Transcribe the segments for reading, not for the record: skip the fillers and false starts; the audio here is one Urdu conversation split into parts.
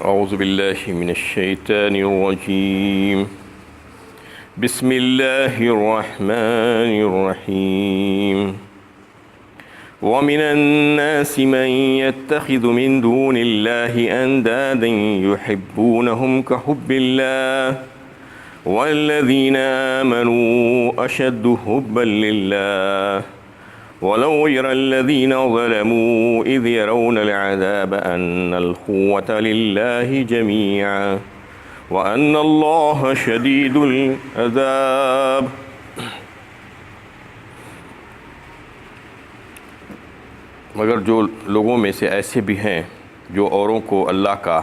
أعوذ بالله من الشيطان الرجيم. بسم الله الرحمن الرحيم. ومن الناس من يتخذ من دون الله أندادا يحبونهم كحب الله والذين آمنوا أشد حبا لله ولو يرى الذين ظلموا إذ يرون العذاب أن القوة لله جميعا وأن الله شديد العذاب. مگر جو لوگوں میں سے ایسے بھی ہیں جو اوروں کو اللہ کا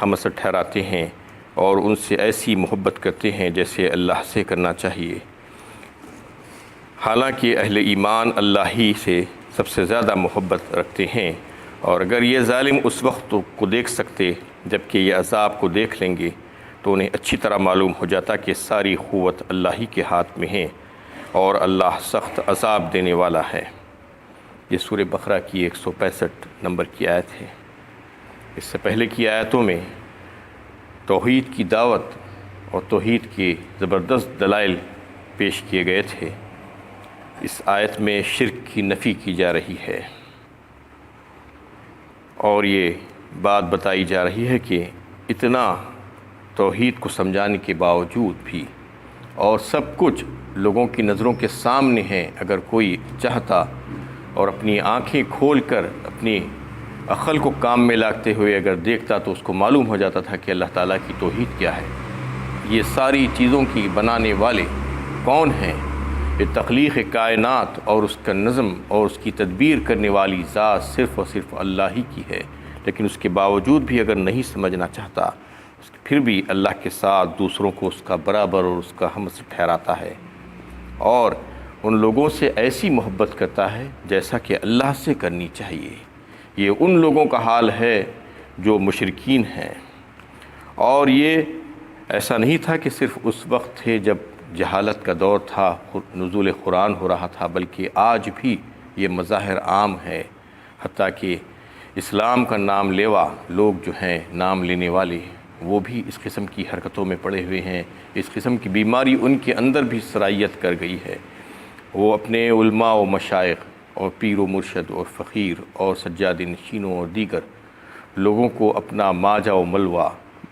ہمسر ٹھہراتے ہیں اور ان سے ایسی محبت کرتے ہیں جیسے اللہ سے کرنا چاہیے، حالانکہ اہل ایمان اللہ ہی سے سب سے زیادہ محبت رکھتے ہیں، اور اگر یہ ظالم اس وقت کو دیکھ سکتے جب کہ یہ عذاب کو دیکھ لیں گے تو انہیں اچھی طرح معلوم ہو جاتا کہ ساری قوت اللہ ہی کے ہاتھ میں ہے اور اللہ سخت عذاب دینے والا ہے۔ یہ سورہ بقرہ کی 165 نمبر کی آیت ہے۔ اس سے پہلے کی آیتوں میں توحید کی دعوت اور توحید کے زبردست دلائل پیش کیے گئے تھے۔ اس آیت میں شرک کی نفی کی جا رہی ہے اور یہ بات بتائی جا رہی ہے کہ اتنا توحید کو سمجھانے کے باوجود بھی اور سب کچھ لوگوں کی نظروں کے سامنے ہے، اگر کوئی چاہتا اور اپنی آنکھیں کھول کر اپنی عقل کو کام میں لاتے ہوئے اگر دیکھتا تو اس کو معلوم ہو جاتا تھا کہ اللہ تعالیٰ کی توحید کیا ہے، یہ ساری چیزوں کی بنانے والے کون ہیں، یہ تخلیق کائنات اور اس کا نظم اور اس کی تدبیر کرنے والی ذات صرف اور صرف اللہ ہی کی ہے۔ لیکن اس کے باوجود بھی اگر نہیں سمجھنا چاہتا پھر بھی اللہ کے ساتھ دوسروں کو اس کا برابر اور اس کا ہمسر ٹھہراتا ہے اور ان لوگوں سے ایسی محبت کرتا ہے جیسا کہ اللہ سے کرنی چاہیے۔ یہ ان لوگوں کا حال ہے جو مشرکین ہیں، اور یہ ایسا نہیں تھا کہ صرف اس وقت تھے جب جہالت کا دور تھا، نزول قرآن ہو رہا تھا، بلکہ آج بھی یہ مظاہر عام ہے، حتیٰ کہ اسلام کا نام لیوا لوگ جو ہیں، نام لینے والے، وہ بھی اس قسم کی حرکتوں میں پڑے ہوئے ہیں۔ اس قسم کی بیماری ان کے اندر بھی سرایت کر گئی ہے۔ وہ اپنے علماء و مشائخ اور پیر و مرشد اور فقیر اور سجاد نشینوں اور دیگر لوگوں کو اپنا ماجا و ملوا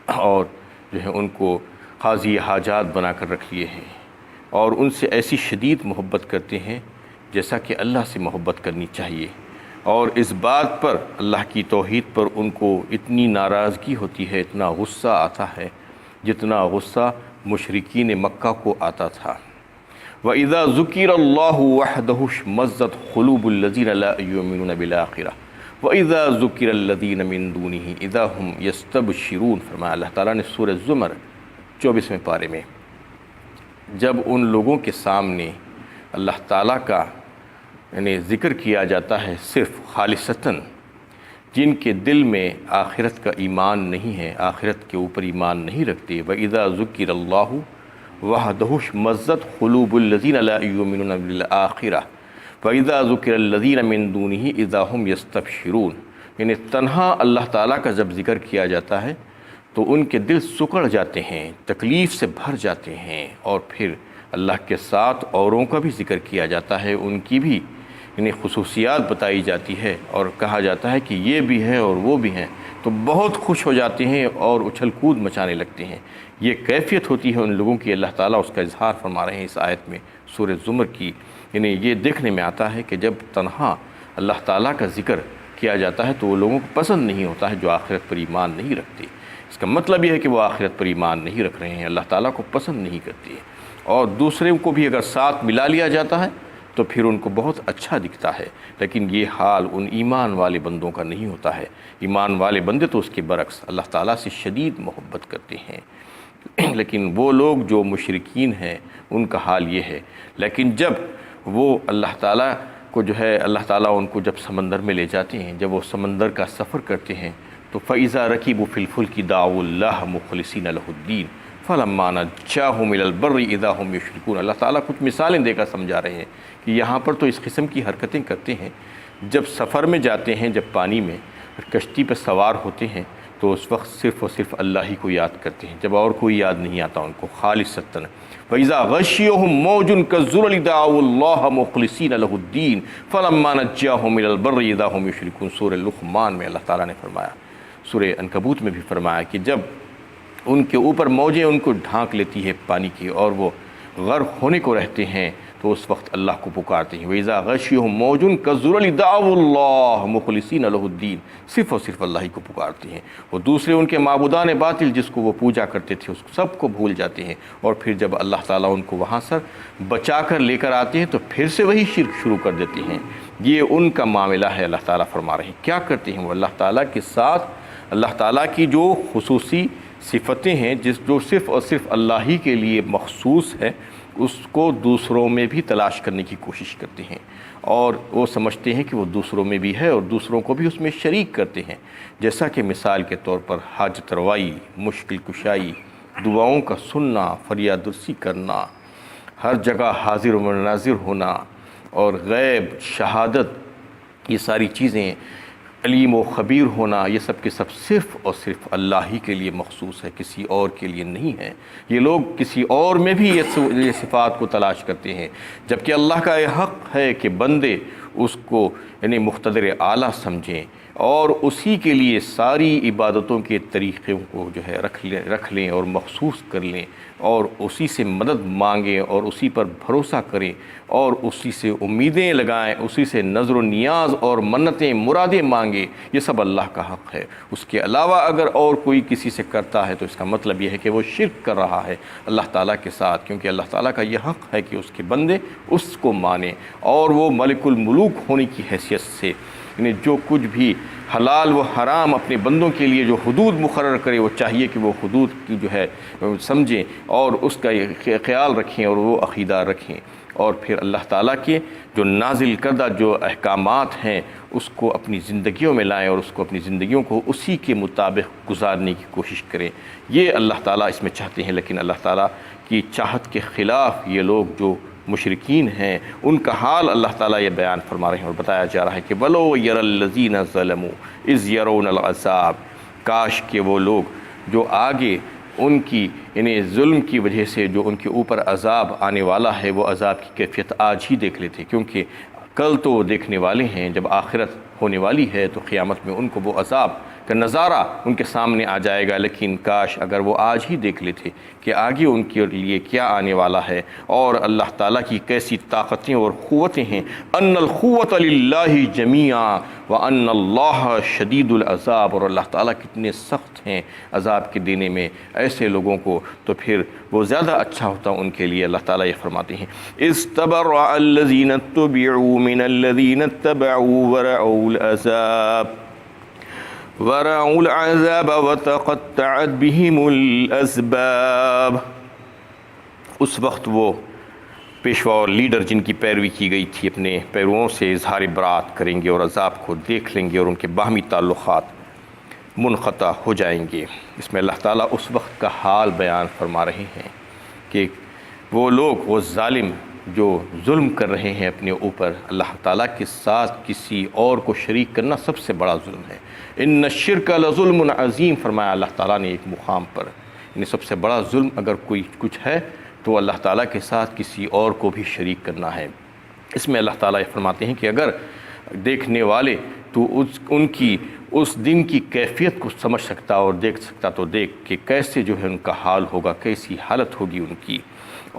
اور جو ہے ان کو قاضی حاجات بنا کر رکھ لیے ہیں، اور ان سے ایسی شدید محبت کرتے ہیں جیسا کہ اللہ سے محبت کرنی چاہیے، اور اس بات پر اللہ کی توحید پر ان کو اتنی ناراضگی ہوتی ہے، اتنا غصہ آتا ہے جتنا غصہ مشرکین مکہ کو آتا تھا۔ وَإِذَا ذُكِرَ اللَّهُ وَحْدَهُ اشْمَأَزَّتْ قُلُوبُ الَّذِينَ لَا يُؤْمِنُونَ بِالْآخِرَةِ وَإِذَا ذُكِرَ الَّذِينَ مِن دُونِهِ إِذَا هُمْ يَسْتَبْشِرُونَ۔ فرمایا اللہ تعالیٰ نے سورہ زمر 24ویں پارے میں، جب ان لوگوں کے سامنے اللہ تعالیٰ کا یعنی ذکر کیا جاتا ہے صرف خالصتاً، جن کے دل میں آخرت کا ایمان نہیں ہے، آخرت کے اوپر ایمان نہیں رکھتے، وَإِذَا ذُكِرَ اللَّهُ وَحْدَهُ اشْمَأَزَّتْ قُلُوبُ الَّذِينَ لَا يُؤْمِنُونَ بِالْآخِرَةِ وَإِذَا ذُكِرَ الَّذِينَ مِن دُونِهِ إِذَا هُمْ يَسْتَبْشِرُونَ۔ یعنی تنہا اللہ تعالیٰ کا جب ذکر کیا جاتا ہے تو ان کے دل سکڑ جاتے ہیں، تکلیف سے بھر جاتے ہیں، اور پھر اللہ کے ساتھ اوروں کا بھی ذکر کیا جاتا ہے، ان کی بھی یعنی خصوصیات بتائی جاتی ہے اور کہا جاتا ہے کہ یہ بھی ہے اور وہ بھی ہیں، تو بہت خوش ہو جاتے ہیں اور اچھل کود مچانے لگتے ہیں۔ یہ کیفیت ہوتی ہے ان لوگوں کی، اللہ تعالیٰ اس کا اظہار فرما رہے ہیں اس آیت میں سورہ زمر کی۔ یعنی یہ دیکھنے میں آتا ہے کہ جب تنہا اللہ تعالیٰ کا ذکر کیا جاتا ہے تو وہ لوگوں کو پسند نہیں ہوتا ہے جو آخرت پر ایمان نہیں رکھتے۔ اس کا مطلب یہ ہے کہ وہ آخرت پر ایمان نہیں رکھ رہے ہیں، اللہ تعالیٰ کو پسند نہیں کرتے، اور دوسرے کو بھی اگر ساتھ ملا لیا جاتا ہے تو پھر ان کو بہت اچھا دکھتا ہے، لیکن یہ حال ان ایمان والے بندوں کا نہیں ہوتا ہے۔ ایمان والے بندے تو اس کے برعکس اللہ تعالیٰ سے شدید محبت کرتے ہیں، لیکن وہ لوگ جو مشرکین ہیں ان کا حال یہ ہے۔ لیکن جب وہ اللہ تعالیٰ کو جو ہے اللہ تعالیٰ ان کو جب سمندر میں لے جاتے ہیں، جب وہ سمندر کا سفر کرتے ہیں تو فَإِذَا رَكِبُوا فِي الْفُلْكِ دَعَوُا اللَّهَ مُخْلِصِينَ لَهُ الدِّينَ فَلَمَّا نَجَّاهُمْ إِلَى الْبَرِّ إِذَا هُمْ يُشْرِكُونَ۔ اللہ تعالیٰ کچھ مثالیں دے کر سمجھا رہے ہیں کہ یہاں پر تو اس قسم کی حرکتیں کرتے ہیں، جب سفر میں جاتے ہیں، جب پانی میں کشتی پہ سوار ہوتے ہیں تو اس وقت صرف اور صرف اللہ ہی کو یاد کرتے ہیں، جب اور کوئی یاد نہیں آتا ان کو خالصتاً۔ وَإِذَا غَشِّيَهُم مَّوْجٌ كَالظُّلَلِ دَعَوُا اللَّهَ مُخْلِصِينَ لَهُ الدِّينَ فَلَمَّا نَجَّاهُمْ إِلَى الْبَرِّ إِذَا هُمْ يُشْرِكُونَ۔ سورہ لقمان میں اللہ تعالیٰ نے فرمایا، سورہ عنکبوت میں بھی فرمایا کہ جب ان کے اوپر موجیں ان کو ڈھانک لیتی ہے پانی کی اور وہ غرق ہونے کو رہتے ہیں، تو اس وقت اللہ کو پکارتے ہیں۔ وَإِذَا غَشِّيَهُم مَّوْجٌ كَالظُّلَلِ دَعَوُا اللَّهَ مُخْلِصِينَ لَهُ الدِّينَ، صرف اور صرف اللہ ہی کو پکارتے ہیں۔ وہ دوسرے ان کے معبودان باطل جس کو وہ پوجا کرتے تھے اس سب کو بھول جاتے ہیں، اور پھر جب اللہ تعالیٰ ان کو وہاں سے بچا کر لے کر آتے ہیں تو پھر سے وہی شرک شروع کر دیتے ہیں۔ یہ ان کا معاملہ ہے۔ اللہ تعالیٰ فرما رہے ہیں کیا کرتے ہیں وہ اللہ تعالیٰ کے ساتھ، اللہ تعالیٰ کی جو خصوصی صفتیں ہیں جو صرف اور صرف اللہ ہی کے لیے مخصوص ہے، اس کو دوسروں میں بھی تلاش کرنے کی کوشش کرتے ہیں، اور وہ سمجھتے ہیں کہ وہ دوسروں میں بھی ہے اور دوسروں کو بھی اس میں شریک کرتے ہیں۔ جیسا کہ مثال کے طور پر حاجت روائی، مشکل کشائی، دعاؤں کا سننا، فریاد رسی کرنا، ہر جگہ حاضر و ناظر ہونا، اور غیب، شہادت، یہ ساری چیزیں، علیم و خبیر ہونا، یہ سب کے سب صرف اور صرف اللہ ہی کے لیے مخصوص ہے، کسی اور کے لیے نہیں ہے۔ یہ لوگ کسی اور میں بھی یہ صفات کو تلاش کرتے ہیں، جبکہ اللہ کا یہ حق ہے کہ بندے اس کو یعنی مقتدر اعلیٰ سمجھیں اور اسی کے لیے ساری عبادتوں کے طریقوں کو جو ہے رکھ لیں اور مخصوص کر لیں، اور اسی سے مدد مانگیں اور اسی پر بھروسہ کریں اور اسی سے امیدیں لگائیں، اسی سے نظر و نیاز اور منتیں مرادیں مانگیں۔ یہ سب اللہ کا حق ہے۔ اس کے علاوہ اگر اور کوئی کسی سے کرتا ہے تو اس کا مطلب یہ ہے کہ وہ شرک کر رہا ہے اللہ تعالیٰ کے ساتھ، کیونکہ اللہ تعالیٰ کا یہ حق ہے کہ اس کے بندے اس کو مانیں، اور وہ ملک الملوک ہونے کی حیثیت سے یعنی جو کچھ بھی حلال و حرام اپنے بندوں کے لیے جو حدود مقرر کرے، وہ چاہیے کہ وہ حدود کی جو ہے سمجھیں اور اس کا خیال رکھیں اور وہ عقیدہ رکھیں، اور پھر اللہ تعالیٰ کے جو نازل کردہ جو احکامات ہیں اس کو اپنی زندگیوں میں لائیں اور اس کو اپنی زندگیوں کو اسی کے مطابق گزارنے کی کوشش کریں۔ یہ اللہ تعالیٰ اس میں چاہتے ہیں، لیکن اللہ تعالیٰ کی چاہت کے خلاف یہ لوگ جو مشرکین ہیں ان کا حال اللہ تعالیٰ یہ بیان فرما رہے ہیں اور بتایا جا رہا ہے کہ وَلَوْ يَرَى الَّذِينَ ظَلَمُوا إِذْ يَرَوْنَ الْعَذَابَ، کاش کہ وہ لوگ جو آگے ان کی یعنی ظلم کی وجہ سے جو ان کے اوپر عذاب آنے والا ہے، وہ عذاب کی کیفیت آج ہی دیکھ لیتے، کیونکہ کل تو وہ دیکھنے والے ہیں، جب آخرت ہونے والی ہے تو قیامت میں ان کو وہ عذاب کا نظارہ ان کے سامنے آ جائے گا۔ لیکن کاش اگر وہ آج ہی دیکھ لیتے کہ آگے ان کے لیے کیا آنے والا ہے اور اللہ تعالیٰ کی کیسی طاقتیں اور قوتیں ہیں۔ ان القوۃ للہ جمیعا وان اللہ شدید العذاب، اور اللہ تعالیٰ کتنے سخت ہیں عذاب کے دینے میں ایسے لوگوں کو، تو پھر وہ زیادہ اچھا ہوتا ان کے لیے۔ اللہ تعالیٰ یہ فرماتے ہیں استبرأ الذین اتبعوا من الذین اتبعوا ورعوا العذاب وتقطعت بهم الاسباب۔ اس وقت وہ پیشوا اور لیڈر جن کی پیروی کی گئی تھی اپنے پیرووں سے اظہار برات کریں گے اور عذاب کو دیکھ لیں گے اور ان کے باہمی تعلقات منقطع ہو جائیں گے۔ اس میں اللہ تعالیٰ اس وقت کا حال بیان فرما رہے ہیں کہ وہ لوگ، وہ ظالم جو ظلم کر رہے ہیں اپنے اوپر، اللہ تعالیٰ کے ساتھ کسی اور کو شریک کرنا سب سے بڑا ظلم ہے۔ ان الشرک لظلم عظیم فرمایا اللہ تعالیٰ نے ایک مقام پر، یعنی سب سے بڑا ظلم اگر کوئی کچھ ہے تو اللہ تعالیٰ کے ساتھ کسی اور کو بھی شریک کرنا ہے۔ اس میں اللہ تعالیٰ یہ فرماتے ہیں کہ اگر دیکھنے والے تو ان کی اس دن کی کیفیت کو سمجھ سکتا اور دیکھ سکتا تو دیکھ کہ کیسے جو ہے ان کا حال ہوگا، کیسی حالت ہوگی ان کی،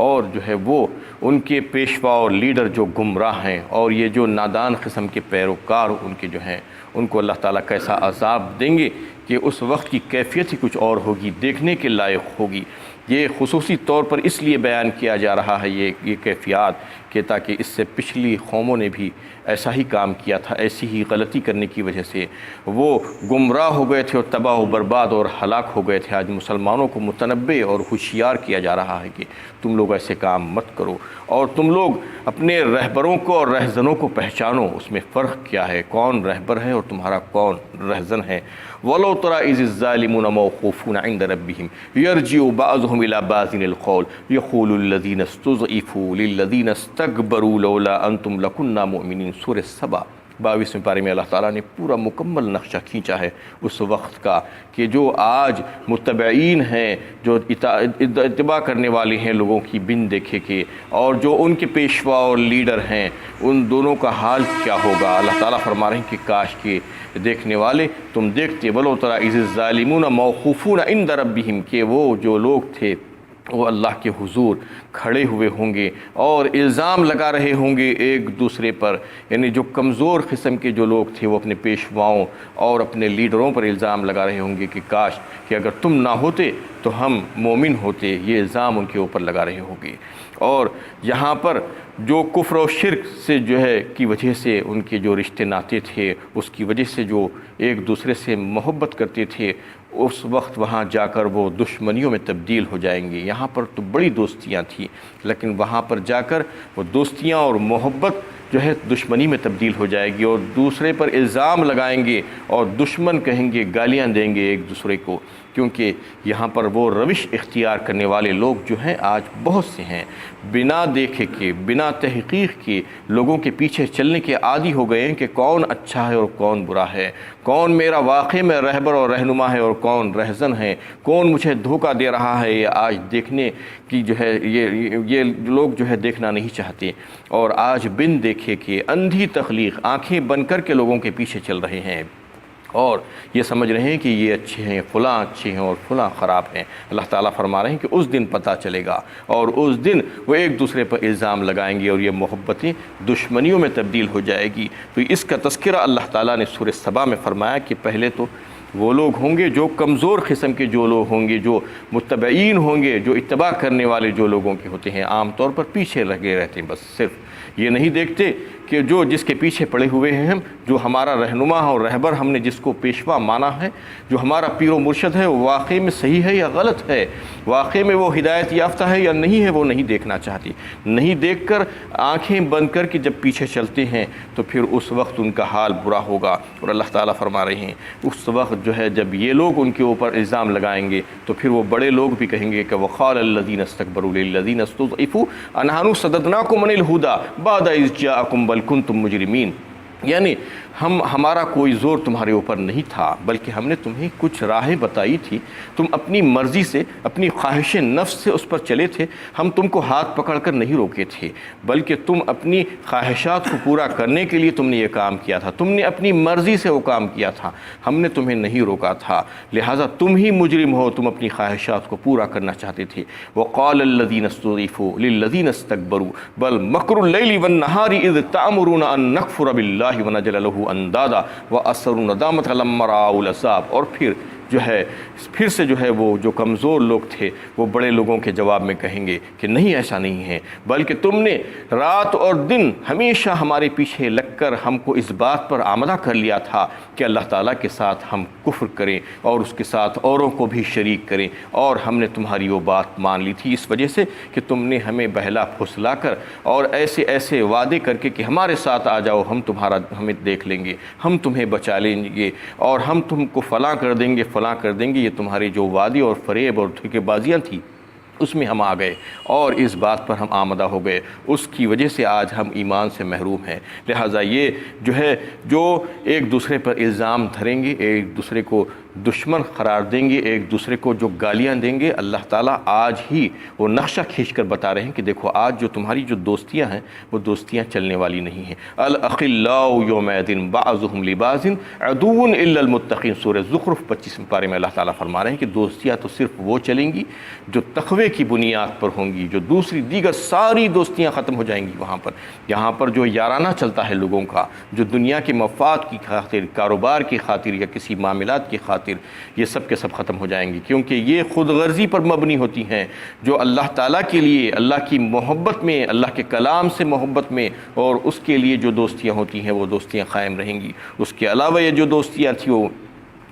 اور جو ہے وہ ان کے پیشوا اور لیڈر جو گمراہ ہیں اور یہ جو نادان قسم کے پیروکار ان کے جو ہیں، ان کو اللہ تعالیٰ کیسا عذاب دیں گے کہ اس وقت کی کیفیت ہی کچھ اور ہوگی، دیکھنے کے لائق ہوگی۔ یہ خصوصی طور پر اس لیے بیان کیا جا رہا ہے یہ کیفیات کہ تاکہ اس سے پچھلی قوموں نے بھی ایسا ہی کام کیا تھا، ایسی ہی غلطی کرنے کی وجہ سے وہ گمراہ ہو گئے تھے اور تباہ و برباد اور ہلاک ہو گئے تھے۔ آج مسلمانوں کو متنبہ اور ہوشیار کیا جا رہا ہے کہ تم لوگ ایسے کام مت کرو، اور تم لوگ اپنے رہبروں کو اور رہزنوں کو پہچانو، اس میں فرق کیا ہے، کون رہبر ہے اور تمہارا کون رہزن ہے۔ وَلَوْ تَرَىٰ إِذِ الظَّالِمُونَ مَوْقُوفُونَ عِندَ رَبِّهِمْ يَرْجِعُ بَعْضُهُمْ إِلَىٰ بَعْضٍ الْقَوْلَ يَقُولُ الَّذِينَ اسْتُضْعِفُوا لِلَّذِينَ اسْتَكْبَرُوا لَوْلَا أَنْتُمْ لَكُنَّا مُؤْمِنِينَ۔ سورہ سبا 22ویں پارے میں اللہ تعالیٰ نے پورا مکمل نقشہ کھینچا ہے اس وقت کا کہ جو آج متبعین ہیں، جو اتباع کرنے والے ہیں لوگوں کی بن دیکھے کے، اور جو ان کے پیشوا اور لیڈر ہیں، ان دونوں کا حال کیا ہوگا۔ اللہ تعالیٰ فرما رہے ہیں کہ کاش کے دیکھنے والے تم دیکھتے ولو تری اذ الظالمون موقوفون عند ربہم، کہ وہ جو لوگ تھے وہ اللہ کے حضور کھڑے ہوئے ہوں گے اور الزام لگا رہے ہوں گے ایک دوسرے پر، یعنی جو کمزور قسم کے جو لوگ تھے وہ اپنے پیشواؤں اور اپنے لیڈروں پر الزام لگا رہے ہوں گے کہ کاش کہ اگر تم نہ ہوتے تو ہم مومن ہوتے، یہ الزام ان کے اوپر لگا رہے ہوں گے۔ اور یہاں پر جو کفر و شرک سے جو ہے کی وجہ سے ان کے جو رشتے ناتے تھے، اس کی وجہ سے جو ایک دوسرے سے محبت کرتے تھے، اس وقت وہاں جا کر وہ دشمنیوں میں تبدیل ہو جائیں گے۔ یہاں پر تو بڑی دوستیاں تھیں، لیکن وہاں پر جا کر وہ دوستیاں اور محبت جو ہے دشمنی میں تبدیل ہو جائے گی، اور دوسرے پر الزام لگائیں گے اور دشمن کہیں گے، گالیاں دیں گے ایک دوسرے کو، کیونکہ یہاں پر وہ روش اختیار کرنے والے لوگ جو ہیں آج بہت سے ہیں، بنا دیکھے کے، بنا تحقیق کے لوگوں کے پیچھے چلنے کے عادی ہو گئے ہیں کہ کون اچھا ہے اور کون برا ہے، کون میرا واقعی میں رہبر اور رہنما ہے اور کون رہزن ہے، کون مجھے دھوکہ دے رہا ہے۔ یہ آج دیکھنے کی جو ہے یہ لوگ جو ہے دیکھنا نہیں چاہتے، اور آج بن دیکھے کہ اندھی تخلیق آنکھیں بند کر کے لوگوں کے پیچھے چل رہے ہیں اور یہ سمجھ رہے ہیں کہ یہ اچھے ہیں، فلاں اچھے ہیں اور فلاں خراب ہیں۔ اللہ تعالیٰ فرما رہے ہیں کہ اس دن پتہ چلے گا، اور اس دن وہ ایک دوسرے پر الزام لگائیں گے اور یہ محبتیں دشمنیوں میں تبدیل ہو جائے گی۔ تو اس کا تذکرہ اللہ تعالیٰ نے سورہ سبا میں فرمایا کہ پہلے تو وہ لوگ ہوں گے جو کمزور قسم کے جو لوگ ہوں گے، جو متبعین ہوں گے، جو اتباع کرنے والے جو لوگوں کے ہوتے ہیں، عام طور پر پیچھے لگے رہتے ہیں، بس صرف یہ نہیں دیکھتے کہ جو جس کے پیچھے پڑے ہوئے ہیں ہم، جو ہمارا رہنما اور رہبر، ہم نے جس کو پیشوا مانا ہے، جو ہمارا پیر و مرشد ہے، وہ واقعی میں صحیح ہے یا غلط ہے، واقعی میں وہ ہدایت یافتہ ہے یا نہیں ہے، وہ نہیں دیکھنا چاہتی۔ نہیں دیکھ کر آنکھیں بند کر کے جب پیچھے چلتے ہیں تو پھر اس وقت ان کا حال برا ہوگا۔ اور اللہ تعالیٰ فرما رہے ہیں اس وقت جو ہے جب یہ لوگ ان کے اوپر الزام لگائیں گے تو پھر وہ بڑے لوگ بھی کہیں گے کہ وقال الذین استکبروا للذین استضعفوا انحن صددناکم عن الہدی بعد اذ جاءکم بل کنتم مجرمین، یعنی ہمارا کوئی زور تمہارے اوپر نہیں تھا، بلکہ ہم نے تمہیں کچھ راہیں بتائی تھی، تم اپنی مرضی سے، اپنی خواہش نفس سے اس پر چلے تھے، ہم تم کو ہاتھ پکڑ کر نہیں روکے تھے، بلکہ تم اپنی خواہشات کو پورا کرنے کے لیے تم نے یہ کام کیا تھا، تم نے اپنی مرضی سے وہ کام کیا تھا، ہم نے تمہیں نہیں روکا تھا، لہٰذا تم ہی مجرم ہو، تم اپنی خواہشات کو پورا کرنا چاہتے تھے۔ وقال الذین استضعفوا للذین استکبروا بل مکر اللیل والنہار اذ تأمرون ان نکفر باللہ ونجعل لہ اندادا واسروا الندامۃ لما رأوا العذاب، اور پھر سے جو ہے وہ جو کمزور لوگ تھے وہ بڑے لوگوں کے جواب میں کہیں گے کہ نہیں، ایسا نہیں ہے، بلکہ تم نے رات اور دن ہمیشہ ہمارے پیچھے لگ کر ہم کو اس بات پر آمادہ کر لیا تھا کہ اللہ تعالیٰ کے ساتھ ہم کفر کریں اور اس کے ساتھ اوروں کو بھی شریک کریں، اور ہم نے تمہاری وہ بات مان لی تھی اس وجہ سے کہ تم نے ہمیں بہلا پھسلا کر اور ایسے ایسے وعدے کر کے کہ ہمارے ساتھ آ جاؤ، ہمیں دیکھ لیں گے، ہم تمہیں بچا لیں گے اور ہم تم کو فلاں کر دیں گے، فلاں کر دیں گے، یہ تمہاری جو وعدے اور فریب اور دھوکے بازیاں تھیں اس میں ہم آ گئے اور اس بات پر ہم آمدہ ہو گئے، اس کی وجہ سے آج ہم ایمان سے محروم ہیں۔ لہٰذا یہ جو ہے جو ایک دوسرے پر الزام دھریں گے، ایک دوسرے کو دشمن قرار دیں گے، ایک دوسرے کو جو گالیاں دیں گے، اللہ تعالیٰ آج ہی وہ نقشہ کھینچ کر بتا رہے ہیں کہ دیکھو آج جو تمہاری جو دوستیاں ہیں وہ دوستیاں چلنے والی نہیں ہیں۔ الاخلاء یومئذ بعضهم لبعض عدو الا المتقین، سورہ زخرف 25 پارے میں اللہ تعالیٰ فرما رہے ہیں کہ دوستیاں تو صرف وہ چلیں گی جو تقوی کی بنیاد پر ہوں گی، جو دیگر ساری دوستیاں ختم ہو جائیں گی وہاں پر۔ یہاں پر جو یارانہ چلتا ہے لوگوں کا، جو دنیا کے مفاد کی خاطر، کاروبار کی خاطر یا کسی معاملات کی خاطر، یہ سب کے سب ختم ہو جائیں گی، کیونکہ یہ خود غرضی پر مبنی ہوتی ہیں۔ جو اللہ تعالیٰ کے لیے، اللہ کی محبت میں، اللہ کے کلام سے محبت میں اور اس کے لیے جو دوستیاں ہوتی ہیں وہ دوستیاں قائم رہیں گی۔ اس کے علاوہ یہ جو دوستیاں تھیں وہ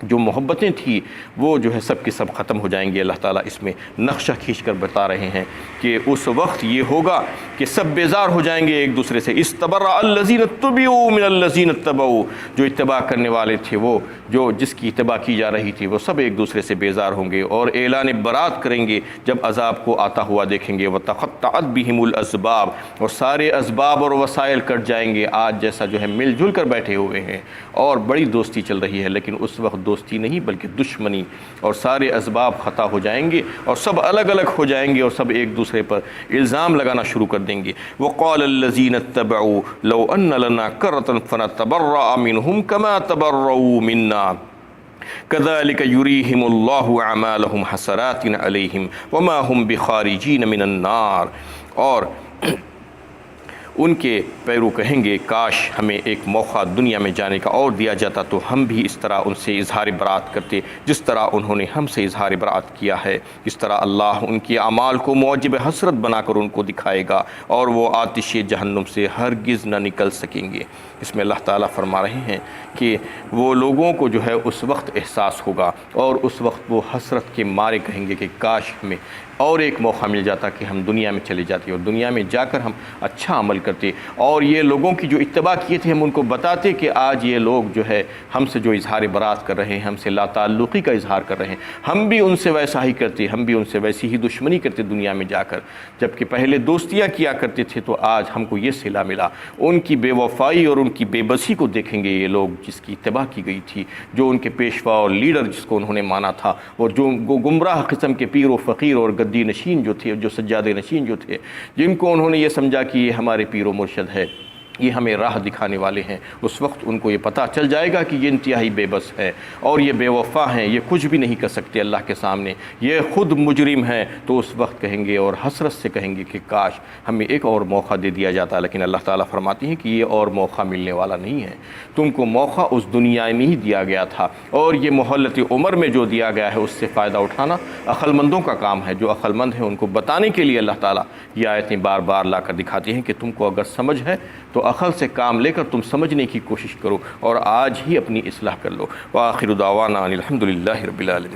جو محبتیں تھیں وہ جو ہے سب کی سب ختم ہو جائیں گی۔ اللہ تعالیٰ اس میں نقشہ کھینچ کر بتا رہے ہیں کہ اس وقت یہ ہوگا کہ سب بیزار ہو جائیں گے ایک دوسرے سے۔ استبرأ الذین اتبعوا من الذین اتبعوا، جو اتباع کرنے والے تھے، وہ جو جس کی اتباع کی جا رہی تھی، وہ سب ایک دوسرے سے بیزار ہوں گے اور اعلان برات کریں گے جب عذاب کو آتا ہوا دیکھیں گے۔ وتقطعت بہم الاسباب، اور سارے اسباب اور وسائل کٹ جائیں گے۔ آج جیسا جو ہے مل جل کر بیٹھے ہوئے ہیں اور بڑی دوستی چل رہی ہے، لیکن اس وقت دوستی نہیں بلکہ دشمنی، اور سارے اسباب خطا ہو جائیں گے اور سب الگ الگ ہو جائیں گے اور سب ایک دوسرے پر الزام لگانا شروع کر دیں گے۔ وقال الذین اتبعوا لو ان لنا کرۃ فنتبرأ منهم كما تبرؤوا منا كذلك يريهم الله اعمالهم حسرات عليهم وما هم بخارجين من النار، اور ان کے پیرو کہیں گے کاش ہمیں ایک موقع دنیا میں جانے کا اور دیا جاتا تو ہم بھی اس طرح ان سے اظہار برات کرتے جس طرح انہوں نے ہم سے اظہار برات کیا ہے۔ اس طرح اللہ ان کے اعمال کو موجب حسرت بنا کر ان کو دکھائے گا اور وہ آتش جہنم سے ہرگز نہ نکل سکیں گے۔ اس میں اللہ تعالیٰ فرما رہے ہیں کہ وہ لوگوں کو جو ہے اس وقت احساس ہوگا اور اس وقت وہ حسرت کے مارے کہیں گے کہ کاش ہمیں اور ایک موقع مل جاتا کہ ہم دنیا میں چلے جاتے اور دنیا میں جا کر ہم اچھا عمل کرتے، اور یہ لوگوں کی جو اتباع کیے تھے ہم ان کو بتاتے کہ آج یہ لوگ جو ہے ہم سے جو اظہار برات کر رہے ہیں، ہم سے لا تعلقی کا اظہار کر رہے ہیں، ہم بھی ان سے ویسا ہی کرتے، ہم بھی ان سے ویسی ہی دشمنی کرتے دنیا میں جا کر، جبکہ پہلے دوستیاں کیا کرتے تھے تو آج ہم کو یہ صلہ ملا۔ ان کی بے وفائی اور ان کی بے بسی کو دیکھیں گے یہ لوگ جس کی اتباع کی گئی تھی، جو ان کے پیشوا اور لیڈر جس کو انہوں نے مانا تھا، اور جو گمراہ قسم کے پیر و فقیر اور گدی نشین جو تھے، جو سجادے نشین جو تھے، جن کو انہوں نے یہ سمجھا کہ یہ ہمارے پیر و مرشد ہے، یہ ہمیں راہ دکھانے والے ہیں، اس وقت ان کو یہ پتہ چل جائے گا کہ یہ انتہائی بے بس ہے اور یہ بے وفا ہیں، یہ کچھ بھی نہیں کر سکتے اللہ کے سامنے، یہ خود مجرم ہیں۔ تو اس وقت کہیں گے اور حسرت سے کہیں گے کہ کاش ہمیں ایک اور موقع دے دیا جاتا، لیکن اللہ تعالیٰ فرماتی ہیں کہ یہ اور موقع ملنے والا نہیں ہے، تم کو موقع اس دنیا میں ہی دیا گیا تھا، اور یہ مہلت عمر میں جو دیا گیا ہے اس سے فائدہ اٹھانا عقل مندوں کا کام ہے۔ جو عقل مند ہیں ان کو بتانے کے لیے اللہ تعالیٰ یہ آیتیں بار بار لا کر دکھاتی ہیں کہ تم کو اگر سمجھ ہے تو عقل سے کام لے کر تم سمجھنے کی کوشش کرو اور آج ہی اپنی اصلاح کر لو۔ وآخر دعوانا ان الحمد للہ رب العالمین۔